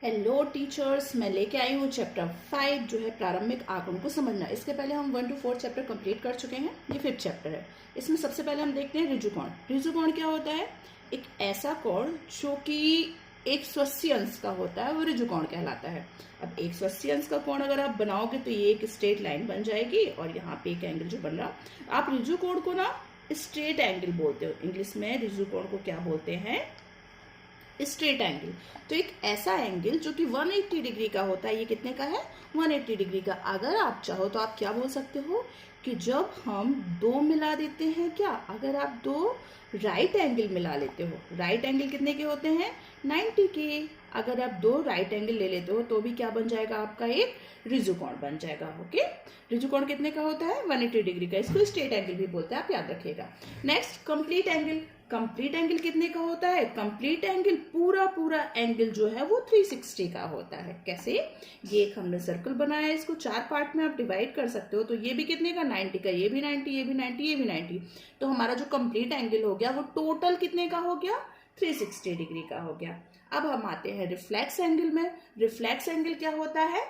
Hello teachers, मैं लेके आई हूँ चैप्टर 5 जो है प्रारंभिक आंकड़ों को समझना। इसके पहले हम 1 to 4 चैप्टर कंप्लीट कर चुके हैं। ये 5th चैप्टर है। इसमें सबसे पहले हम देखते हैं ऋजुकोण। ऋजुकोण क्या होता है? एक ऐसा कोण जो कि 180 अंश का होता है, वो ऋजुकोण कहलाता है। अब 180 अंश का कोण अगर आप बनाओगे तो ये एक स्ट्रेट लाइन बन जाएगी और यहाँ पे एक एंगल जो बन रहा, आप ऋजुकोण को ना स्ट्रेट एंगल बोलते हो। इंग्लिश में ऋजुकोण को क्या बोलते हैं? Straight angle. तो एक ऐसा एंगल जो कि 180 डिग्री का होता है, ये कितने का है? 180 डिग्री का। अगर आप चाहो तो आप क्या बोल सकते हो कि जब हम दो मिला देते हैं, क्या अगर आप दो राइट एंगल मिला लेते हो, राइट एंगल कितने के होते हैं? 90 के। अगर आप दो राइट एंगल ले लेते हो तो भी क्या बन जाएगा? आपका एक ऋजुकोण बन जाएगा। ओके, ऋजुकोण कितने का होता है? 180 डिग्री का। इसको स्ट्रेट एंगल भी बोलते हैं, आप याद रखिएगा। Next, complete angle. Complete angle कितने का होता है? कंप्लीट एंगल पूरा एंगल जो है वो 360 का होता है। कैसे? ये एक हमने सर्कल बनाया है, इसको 4 पार्ट में आप डिवाइड कर सकते हो। तो ये भी कितने का? 90 का। ये भी 90, ये भी 90, ये भी 90। तो हमारा जो कंप्लीट एंगल हो गया वो टोटल कितने का हो गया? 360 डिग्री का हो गया। अब हम आते हैं रिफ्लेक्स एंगल में। रिफ्लेक्स एंगल क्या होता है?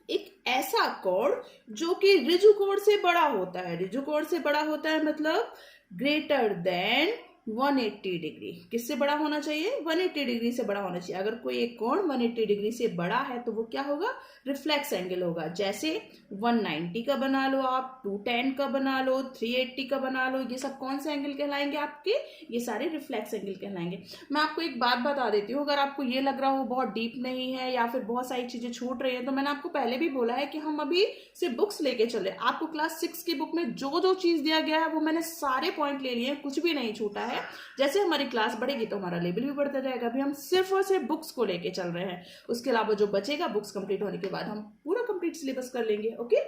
एक ऐसा कोण जो कि ऋजुकोण से बड़ा होता है। ऋजुकोण से बड़ा होता है मतलब ग्रेटर देन 180 डिग्री। किससे बड़ा होना चाहिए? 180 डिग्री से बड़ा होना चाहिए। अगर कोई एक कोण 180 डिग्री से बड़ा है तो वो क्या होगा? रिफ्लेक्स एंगल होगा। जैसे 190 का बना लो आप, 210 का बना लो, 380 का बना लो, ये सब कौन से एंगल कहलाएंगे आपके? ये सारे रिफ्लेक्स एंगल कहलाएंगे। मैं आपको एक बात बता देती हूँ, अगर आपको ये लग रहा हो बहुत डीप नहीं है या फिर बहुत सारी चीजें छूट रही है, तो मैंने आपको पहले भी बोला है कि हम अभी से बुक्स लेके चले। आपको क्लास 6 की बुक में जो जो चीज दिया गया है वो मैंने सारे पॉइंट ले लिए हैं, कुछ भी नहीं छूटा है। जैसे हमारी क्लास बढ़ेगी तो हमारा लेवल भी बढ़ता जाएगा। अभी हम सिर्फ और सिर्फ बुक्स को लेके चल रहे हैं। उसके अलावा जो बचेगा बुक्स कंप्लीट होने के बाद हम पूरा कंप्लीट सिलेबस कर लेंगे। ओके,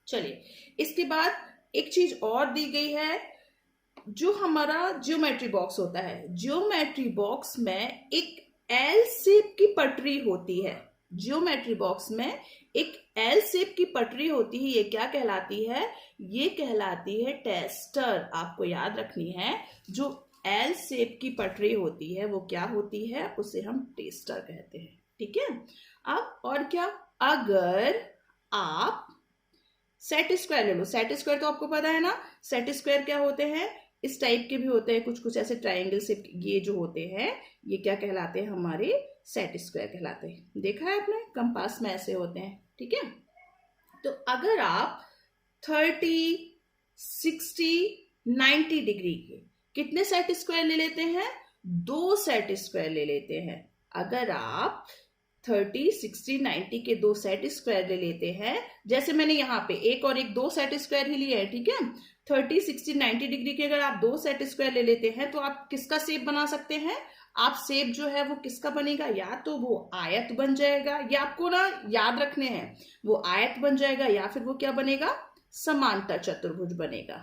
चलिए। इसके बाद एक चीज और दी गई है, जो हमारा ज्योमेट्री बॉक्स होता है। ज्योमेट्री बॉक्स में एक एल शेप की पटरी होती है। ज्योमेट्री बॉक्स में एक एल शेप की पटरी होती है। ये क्या कहलाती है? ये कहलाती है टेस्टर। आपको याद रखनी है, जो एल शेप की पटरी होती है वो क्या होती है? उसे हम टेस्टर कहते हैं। ठीक है। अब और क्या, अगर आप सेट स्क्वायर ले लो। सेट स्क्वायर तो आपको पता है ना, सेट स्क्वायर क्या होते हैं? इस टाइप के भी होते हैं, कुछ कुछ ऐसे ट्राइंगल से। ये जो होते हैं ये क्या कहलाते हैं? हमारे सेट स्क्वायर कहलाते हैं। देखा है आपने, कंपास में ऐसे होते हैं। ठीक है। तो अगर आप 30, 60, 90 डिग्री के कितने सेट स्क्वायर ले लेते हैं? 2 सेट स्क्वायर ले लेते हैं। अगर आप 30, 60, 90 के 2 सेट स्क्वायर ले लेते हैं, जैसे मैंने यहाँ पे एक और एक 2 सेट स्क्वायर ही लिए हैं। ठीक है। 30, 60, 90 डिग्री के अगर आप 2 सेट स्क्वायर ले लेते हैं तो आप किसका शेप बना सकते हैं? आप शेप जो है वो किसका बनेगा? या तो वो आयत बन जाएगा, या आपको ना याद रखने हैं, वो आयत बन जाएगा, या फिर वो क्या बनेगा? समांतर चतुर्भुज बनेगा।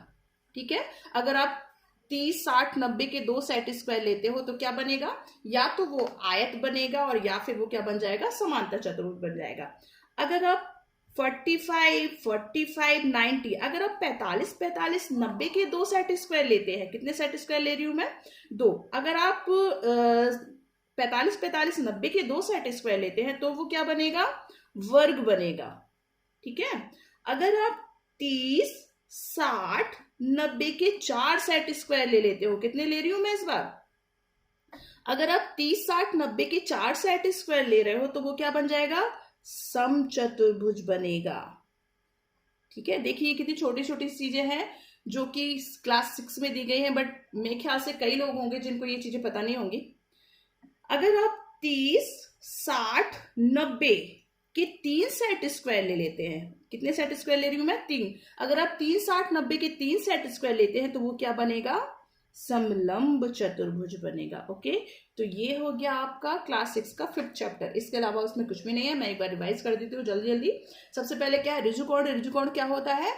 ठीक है। अगर आप 30, 60, 90 के 2 सेट स्क्वायर लेते हो तो क्या बनेगा? या तो वो आयत बनेगा और या फिर वो क्या बन जाएगा? समांतर चतुर्भुज बन जाएगा। अगर आप 45, 45, 90, अगर आप 45, 45, 90 के 2 सेट स्क्वायर लेते हैं, कितने सेट स्क्वायर ले रही हूं मैं? 2। अगर आप 45, 45, 90 के 2 सेट स्क्वायर लेते हैं तो वो क्या बनेगा? वर्ग बनेगा। ठीक है। अगर आप 30, 60, 90 के 4 सेट स्क्वायर ले लेते हो, कितने ले रही हूं मैं इस बार? अगर आप 30, 60, 90 के 4 सेट स्क्वायर ले रहे हो तो वो क्या बन जाएगा? समचतुर्भुज बनेगा। ठीक है। देखिए कितनी छोटी छोटी चीजें हैं जो कि क्लास 6 में दी गई हैं, बट मेरे ख्याल से कई लोग होंगे जिनको ये चीजें पता नहीं होंगी। अगर आप 30, 60, 90 के 3 सेट स्क्वायर ले लेते हैं, कितने सेट स्क्वायर ले रही हूं मैं? 3। अगर आप 30, 60, 90 के 3 सेट स्क्वायर लेते हैं तो वो क्या बनेगा? समलंब चतुर्भुज बनेगा। ओके, तो ये हो गया आपका क्लास 6 का 5th चैप्टर। इसके अलावा उसमें कुछ भी नहीं है। मैं एक बार रिवाइज कर देती हूँ जल्दी जल्दी। सबसे पहले क्या है? ऋजुकोण। ऋजुकोण क्या होता है?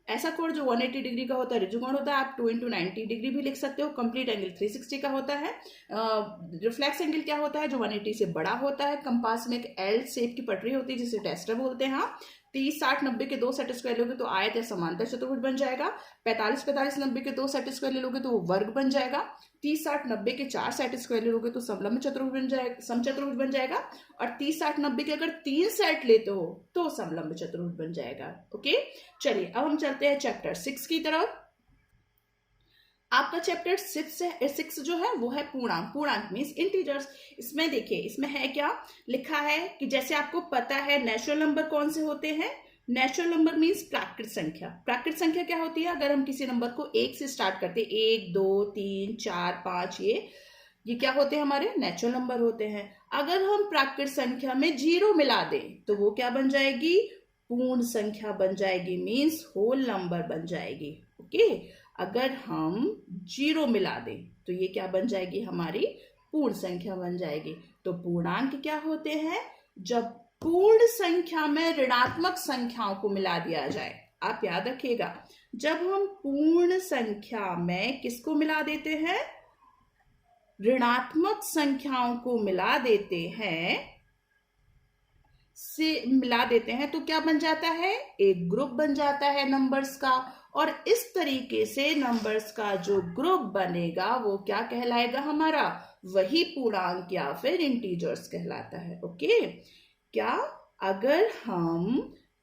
ऐसा कोण जो 180 डिग्री का होता है, ऋजुकोण होता है। आप 2 into 90 डिग्री भी लिख सकते हो। कंप्लीट एंगल 360 का होता है। रिफ्लेक्स एंगल क्या होता है? जो 180 से बड़ा होता है। कंपास में एक एल शेप की पटरी होती है जिसे टेस्टर बोलते हैं। हाँ, 30, 60, 90 के 2 सेट स्क्वायर लोगे तो आयत या समांतर चतुर्भुज बन जाएगा। 45, 45, 90 के 2 सेट स्क्वायर लोगे तो वो वर्ग बन जाएगा। 30, 60, 90 के 4 सेट स्क्वायर लोगे तो समलंब चतुर्भुज बन जाएगा, समचतुर्भुज बन जाएगा। और 30, 60, 90 के अगर 3 सेट लेते हो तो समलंब चतुर्भुज बन जाएगा। ओके, चलिए अब हम चलते हैं चैप्टर 6 की तरफ। आपका चैप्टर 6 जो है वो है पूर्णांक। पूर्णांक मीन्स इंटीजर्स। इसमें देखिए, इसमें है क्या लिखा है कि जैसे आपको पता है नेचुरल नंबर कौन से होते हैं। नेचुरल नंबर मीन्स प्राकृत संख्या। प्राकृत संख्या क्या होती है, अगर हम किसी नंबर को 1 से स्टार्ट करते हैं, 1, 2, 3, 4, 5, ये क्या होते हैं, हमारे नेचुरल नंबर होते हैं। अगर हम प्राकृत संख्या में 0 मिला दें तो वो क्या बन जाएगी, पूर्ण संख्या बन जाएगी, मीन्स होल नंबर बन जाएगी। ओके, अगर हम 0 मिला दें तो ये क्या बन जाएगी, हमारी पूर्ण संख्या बन जाएगी। तो पूर्णांक क्या होते हैं, जब पूर्ण संख्या में ऋणात्मक संख्याओं को मिला दिया जाए। आप याद रखिएगा, जब हम पूर्ण संख्या में किसको मिला देते हैं, ऋणात्मक संख्याओं को मिला देते हैं तो क्या बन जाता है, एक ग्रुप बन जाता है नंबर्स का। और इस तरीके से नंबर्स का जो ग्रुप बनेगा वो क्या कहलाएगा, हमारा वही पूर्णांक या फिर इंटीजर्स कहलाता है। ओके, क्या अगर हम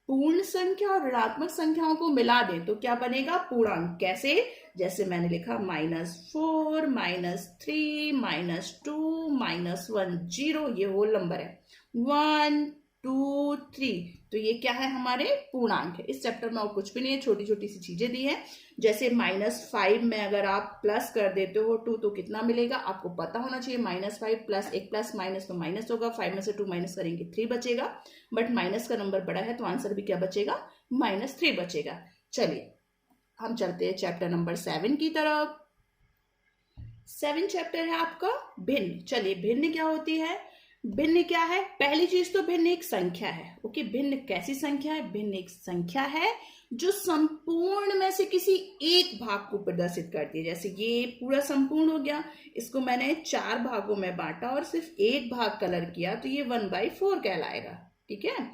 पूर्ण संख्या और ऋणात्मक संख्याओं को मिला दें तो क्या बनेगा, पूर्णांक। कैसे, जैसे मैंने लिखा -4, -3, -2, -1, 0, ये होल नंबर है। 1, 2, 3, तो ये क्या है, हमारे पूर्णांक है। इस चैप्टर में और कुछ भी नहीं है, छोटी छोटी सी चीजें दी है। जैसे -5 में अगर आप प्लस कर देते हो 2 तो कितना मिलेगा, आपको पता होना चाहिए। -5 प्लस एक प्लस माइनस तो माइनस होगा, 5 में से 2 माइनस करेंगे 3 बचेगा। बट माइनस का नंबर बड़ा है तो आंसर भी क्या बचेगा, -3 बचेगा। चलिए हम चलते हैं चैप्टर नंबर 7 की तरफ। 7 चैप्टर है आपका भिन्न। चलिए भिन्न क्या होती है, भिन्न क्या है, पहली चीज तो भिन्न एक संख्या है। ओके, भिन्न कैसी संख्या है, भिन्न एक संख्या है जो संपूर्ण में से किसी एक भाग को प्रदर्शित करती है। जैसे ये पूरा संपूर्ण हो गया, इसको मैंने 4 भागों में बांटा और सिर्फ एक भाग कलर किया तो ये 1/4 कहलाएगा। ठीक है,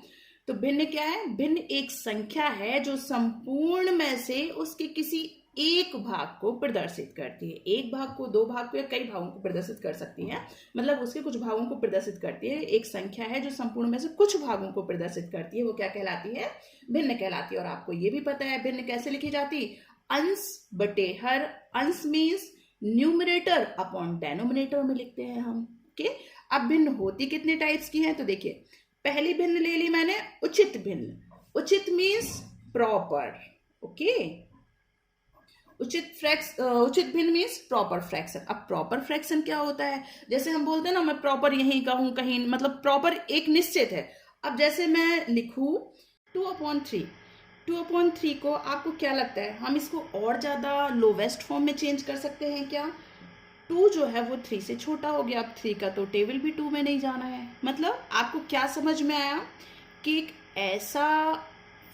तो भिन्न क्या है, भिन्न एक संख्या है जो संपूर्ण में से उसके किसी एक भाग को प्रदर्शित करती है। एक भाग को, 2 भाग को या कई भागों को प्रदर्शित कर सकती है, मतलब उसके कुछ भागों को प्रदर्शित करती है। एक संख्या है जो संपूर्ण में से कुछ भागों को प्रदर्शित करती है, वो क्या कहलाती है, भिन्न कहलाती है। और आपको ये भी पता है भिन्न कैसे लिखी जाती, अंश बटे हर। अंश मीन्स न्यूमरेटर अपॉन डेनोमिनेटर में लिखते हैं हम। ओके, अब भिन्न होती कितने टाइप्स की है, तो देखिए पहली भिन्न ले ली मैंने, उचित भिन्न। उचित मीन्स प्रॉपर। ओके, उचित भिन्न मीन्स प्रॉपर फ्रैक्शन। अब प्रॉपर फ्रैक्शन क्या होता है, जैसे हम बोलते हैं ना, मैं प्रॉपर यहीं का हूं कहीं, मतलब प्रॉपर एक निश्चित है। अब जैसे मैं लिखूं 2/3, 2/3 को आपको क्या लगता है, हम इसको और ज्यादा लोवेस्ट फॉर्म में चेंज कर सकते हैं क्या। 2 जो है वो 3 से छोटा हो गया, अब 3 का तो टेबल भी 2 में नहीं जाना है। मतलब आपको क्या समझ में आया कि एक ऐसा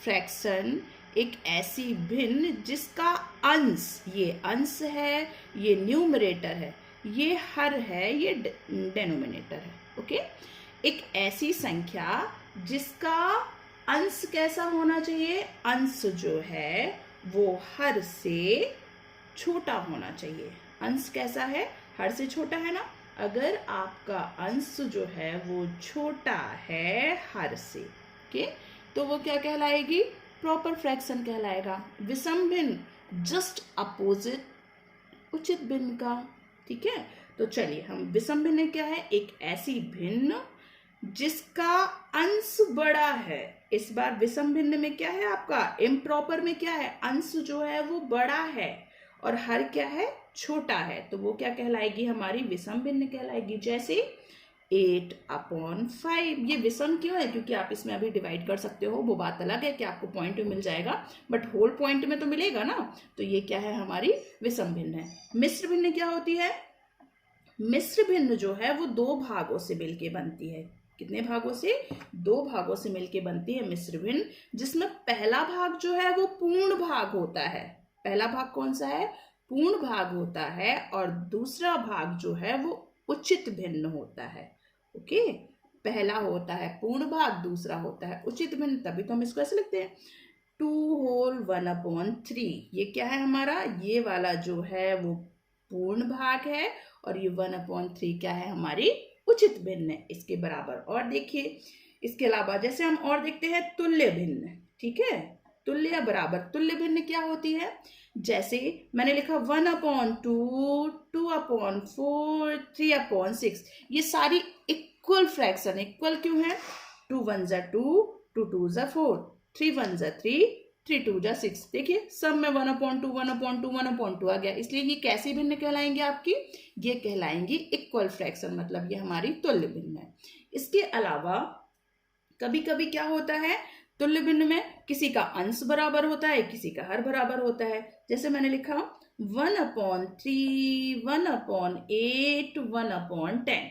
फ्रैक्शन, एक ऐसी भिन्न जिसका अंश, ये अंश है, ये न्यूमरेटर है, ये हर है, ये डेनोमिनेटर है। ओके, एक ऐसी संख्या जिसका अंश कैसा होना चाहिए, अंश जो है वो हर से छोटा होना चाहिए। अंश कैसा है, हर से छोटा है ना। अगर आपका अंश जो है वो छोटा है हर से, ओके, तो वो क्या कहलाएगी, प्रॉपर फ्रैक्शन कहलाएगा। विषम भिन्न जस्ट अपोजिट उचित भिन्न का। ठीक है, तो चलिए हम विषम भिन्न क्या है, एक ऐसी भिन्न जिसका अंश बड़ा है। इस बार विषम भिन्न में क्या है आपका, इम्प्रॉपर में क्या है, अंश जो है वो बड़ा है और हर क्या है, छोटा है, तो वो क्या कहलाएगी, हमारी विषम भिन्न कहलाएगी। जैसे 8/5, ये विषम क्यों है, क्योंकि आप इसमें अभी डिवाइड कर सकते हो, वो बात अलग है कि आपको पॉइंट में मिल जाएगा, बट होल पॉइंट में तो मिलेगा ना, तो ये क्या है, हमारी विषम भिन्न है। मिश्र भिन्न क्या होती है, मिश्र भिन्न जो है वो 2 भागों से मिलके बनती है। कितने भागों से, 2 भागों से मिलके बनती है मिश्र भिन्न, जिसमें पहला भाग जो है वो पूर्ण भाग होता है। पहला भाग कौन सा है, पूर्ण भाग होता है, और दूसरा भाग जो है वो उचित भिन्न होता है। ओके, पहला होता है पूर्ण भाग, दूसरा होता है उचित भिन्न, तभी तो हम इसको ऐसे लिखते हैं 2 होल 1/3। ये क्या है हमारा, ये वाला जो है वो पूर्ण भाग है और ये 1/3 क्या है, हमारी उचित भिन्न है, इसके बराबर। और देखिए इसके अलावा जैसे हम और देखते हैं तुल्य भिन्न, ठीक है, तुल्य या बराबर। तुल्य भिन्न क्या होती है, जैसे मैंने लिखा 1/2, 2/4, 3/6, ये सारी इक्वल फ्रैक्शन। इक्वल क्यों है, 2 1 जा 2, 2 2 जा 4, 3 1 जा 3, 3 2 जा 6। देखिए सब में 1/2, 1/2, 1/2 आ गया, इसलिए ये कैसी भिन्न कहलाएंगे आपकी, ये कहलाएंगी इक्वल फ्रैक्शन, मतलब ये हमारी तुल्य भिन्न है। इसके अलावा कभी कभी क्या होता है, तुल्य भिन्न में किसी का अंश बराबर होता है, किसी का हर बराबर होता है। जैसे मैंने लिखा 1/3, 1/8, 1/10,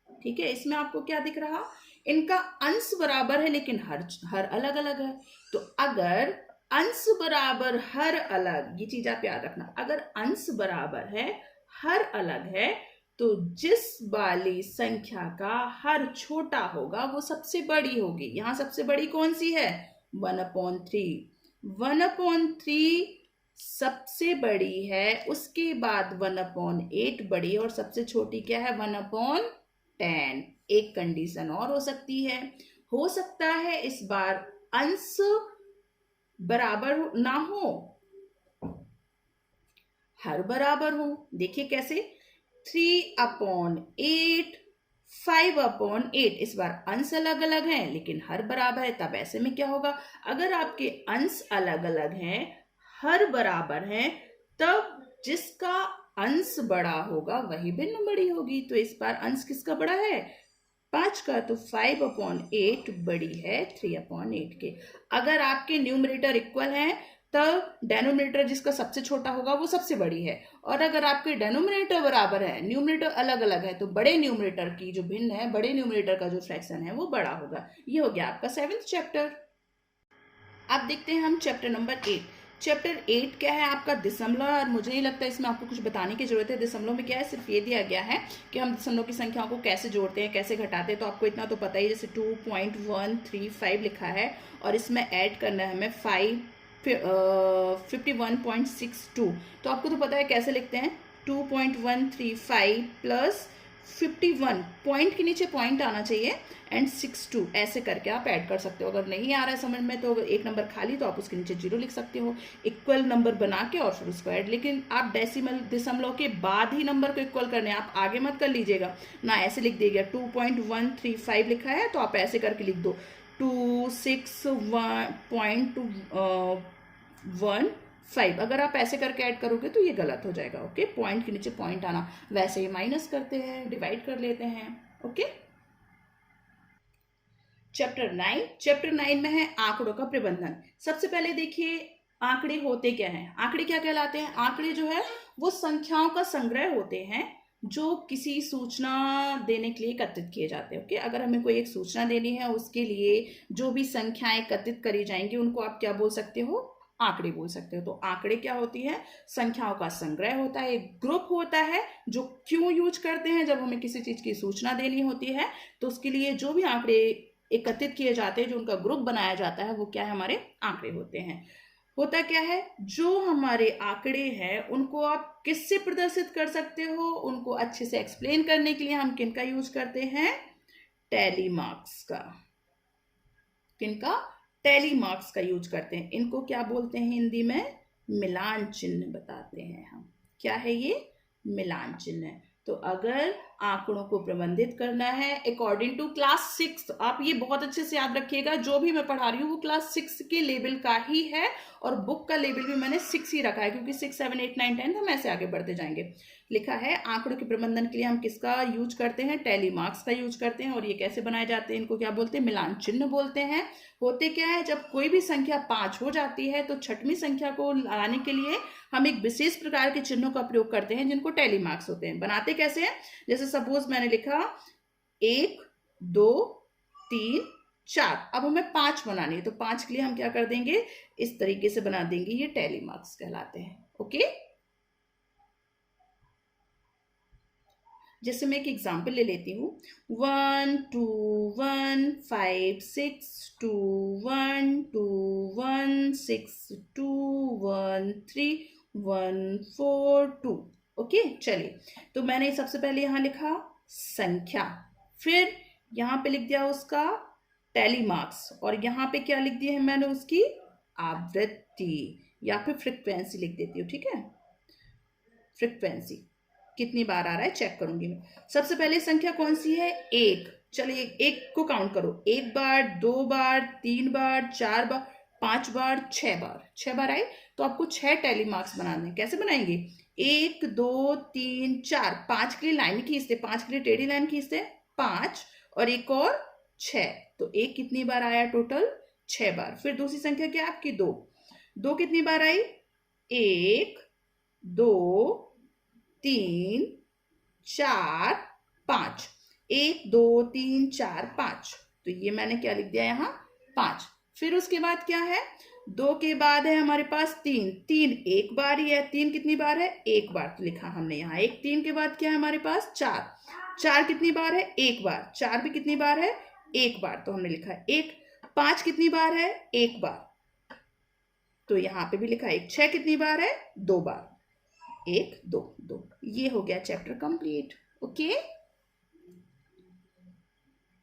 ठीक है। इसमें आपको क्या दिख रहा, इनका अंश बराबर है लेकिन हर अलग अलग है। तो अगर अंश बराबर हर अलग, ये चीज आप याद रखना, अगर अंश बराबर है हर अलग है तो जिस वाली संख्या का हर छोटा होगा वो सबसे बड़ी होगी। यहां सबसे बड़ी कौन सी है, 1/3। 1/3 सबसे बड़ी है, उसके बाद 1/8 बड़ी, और सबसे छोटी क्या है, 1/10। एक कंडीशन और हो सकती है, हो सकता है इस बार अंश बराबर ना हो, हर बराबर हो। देखिए कैसे, 3/8, 5/8, इस बार अंश अलग अलग हैं लेकिन हर बराबर है। तब ऐसे में क्या होगा, अगर आपके अंश अलग अलग हैं, हर बराबर है, तब जिसका अंश बड़ा होगा वही भिन्न बड़ी होगी। तो इस बार अंश किसका बड़ा है, 5 का, तो 5/8 बड़ी है 3/8 के। अगर आपके न्यूमरेटर इक्वल हैं तब डेनोमिनेटर जिसका सबसे छोटा होगा वो सबसे बड़ी है, और अगर आपके डेनोमिनेटर बराबर है, न्यूमरेटर अलग अलग है, तो बड़े न्यूमरेटर की जो भिन्न है, बड़े न्यूमरेटर का जो फ्रैक्शन है वो बड़ा होगा। ये हो गया आपका 7th चैप्टर। अब देखते हैं हम चैप्टर नंबर 8। चैप्टर 8 क्या है आपका, दशमलव। और मुझे नहीं लगता इसमें आपको कुछ बताने की जरूरत है। दशमलव में क्या है, सिर्फ ये दिया गया है कि हम दशमलव की संख्याओं को कैसे जोड़ते हैं, कैसे घटाते हैं, तो आपको इतना तो पता ही। जैसे 2.135 लिखा है और इसमें ऐड करना है हमें 51.62, तो आपको तो पता है कैसे लिखते हैं, 2.135 प्लस 51, पॉइंट के नीचे पॉइंट आना चाहिए, एंड 62, ऐसे करके आप ऐड कर सकते हो। अगर नहीं आ रहा है समझ में तो अगर एक नंबर खाली तो आप उसके नीचे 0 लिख सकते हो, इक्वल नंबर बना के और फिर उसको ऐड। लेकिन आप डेसिमल दशमलव के बाद ही नंबर को इक्वल करने, आप आगे मत कर लीजिएगा ना, ऐसे लिख दीजिएगा 2.135 लिखा है तो आप ऐसे करके लिख दो 261.15। अगर आप ऐसे करके ऐड करोगे तो ये गलत हो जाएगा। ओके, पॉइंट के नीचे पॉइंट आना, वैसे ही माइनस करते हैं, डिवाइड कर लेते हैं। ओके, चैप्टर 9 में है आंकड़ों का प्रबंधन। सबसे पहले देखिए आंकड़े होते क्या हैं। आंकड़े क्या कहलाते हैं, आंकड़े जो है वो संख्याओं का संग्रह होते हैं जो किसी सूचना देने के लिए एकत्रित किए जाते हैं। ओके, अगर हमें कोई एक सूचना देनी है उसके लिए जो भी संख्याएं एकत्रित करी जाएंगी उनको आप क्या बोल सकते हो, आंकड़े बोल सकते हो। तो आंकड़े क्या होती है, संख्याओं का संग्रह होता है, एक ग्रुप होता है जो क्यों यूज करते हैं, जब हमें किसी चीज की सूचना देनी होती है तो उसके लिए जो भी आंकड़े एकत्रित किए जाते हैं, जो उनका ग्रुप बनाया जाता है, वो क्या है, हमारे आंकड़े होते हैं। होता क्या है, जो हमारे आंकड़े हैं उनको आप किससे प्रदर्शित कर सकते हो, उनको अच्छे से एक्सप्लेन करने के लिए हम किनका यूज करते हैं, टैली मार्क्स का। किनका, टैली मार्क्स का यूज करते हैं। इनको क्या बोलते हैं हिंदी में, मिलान चिन्ह बताते हैं हम। क्या है ये, मिलान चिन्ह है। तो अगर आंकड़ों को प्रबंधित करना है अकॉर्डिंग टू क्लास 6, आप ये बहुत अच्छे से याद रखिएगा, जो भी मैं पढ़ा रही हूँ वो क्लास 6 के लेवल का ही है, और बुक का लेवल भी मैंने 6 ही रखा है, क्योंकि 6, 7, 8, 9, 10 हम ऐसे आगे बढ़ते जाएंगे। लिखा है आंकड़ों के प्रबंधन के लिए हम किसका यूज करते हैं, टैली मार्क्स का यूज करते हैं। और ये कैसे बनाए जाते हैं, इनको क्या बोलते हैं, मिलान चिन्ह बोलते हैं। होते क्या है, जब कोई भी संख्या 5 हो जाती है तो छठवीं संख्या को लाने के लिए हम एक विशेष प्रकार के चिन्हों का प्रयोग करते हैं जिनको टैली मार्क्स होते हैं। बनाते कैसे हैं, जैसे सपोज मैंने लिखा 1, 2, 3, 4, अब हमें 5 बनानी है तो 5 के लिए हम क्या कर देंगे, इस तरीके से बना देंगे, ये टैली मार्क्स कहलाते हैं। ओके, जैसे मैं एक एग्जाम्पल ले लेती हूँ, 1 2 1 5 6 2 1 2 1 6 2 1 3 1 4 2। ओके, चलिए, तो मैंने सबसे पहले यहाँ लिखा संख्या, फिर यहाँ पे लिख दिया उसका टैली मार्क्स, और यहाँ पे क्या लिख दिया है मैंने, उसकी आवृत्ति या फिर फ्रिक्वेंसी लिख देती हूँ। ठीक है, फ्रिक्वेंसी कितनी बार आ रहा है चेक करूंगी मैं। सबसे पहले संख्या कौन सी है, एक। चलिए एक को काउंट करो, एक बार, दो बार, तीन बार, चार बार, पांच बार, छह बार। छह बार आई तो आपको छह टैली मार्क्स बनाने हैं। कैसे बनाएंगे, एक दो तीन चार, पांच के लिए लाइन खींचते, पांच के लिए टेढ़ी लाइन खींचते, पांच और एक और छह, तो एक कितनी बार आया टोटल, छह बार। फिर दूसरी संख्या क्या है आपकी, दो। दो कितनी बार आई, एक दो तीन चार पांच, एक दो तीन चार पांच, तो ये मैंने क्या लिख दिया यहाँ, पांच। फिर उसके बाद क्या है, दो के बाद है हमारे पास तीन, तीन एक बार ही है, तीन कितनी बार है, एक बार, तो लिखा हमने यहाँ एक। तीन के बाद क्या है हमारे पास, चार, चार कितनी बार है, एक बार, चार भी कितनी बार है, एक बार, तो हमने लिखा है एक। पांच कितनी बार है, एक बार, तो यहाँ पे भी लिखा है एक। छह कितनी बार है, दो बार, एक दो दो। ये हो गया चैप्टर कंप्लीट। ओके।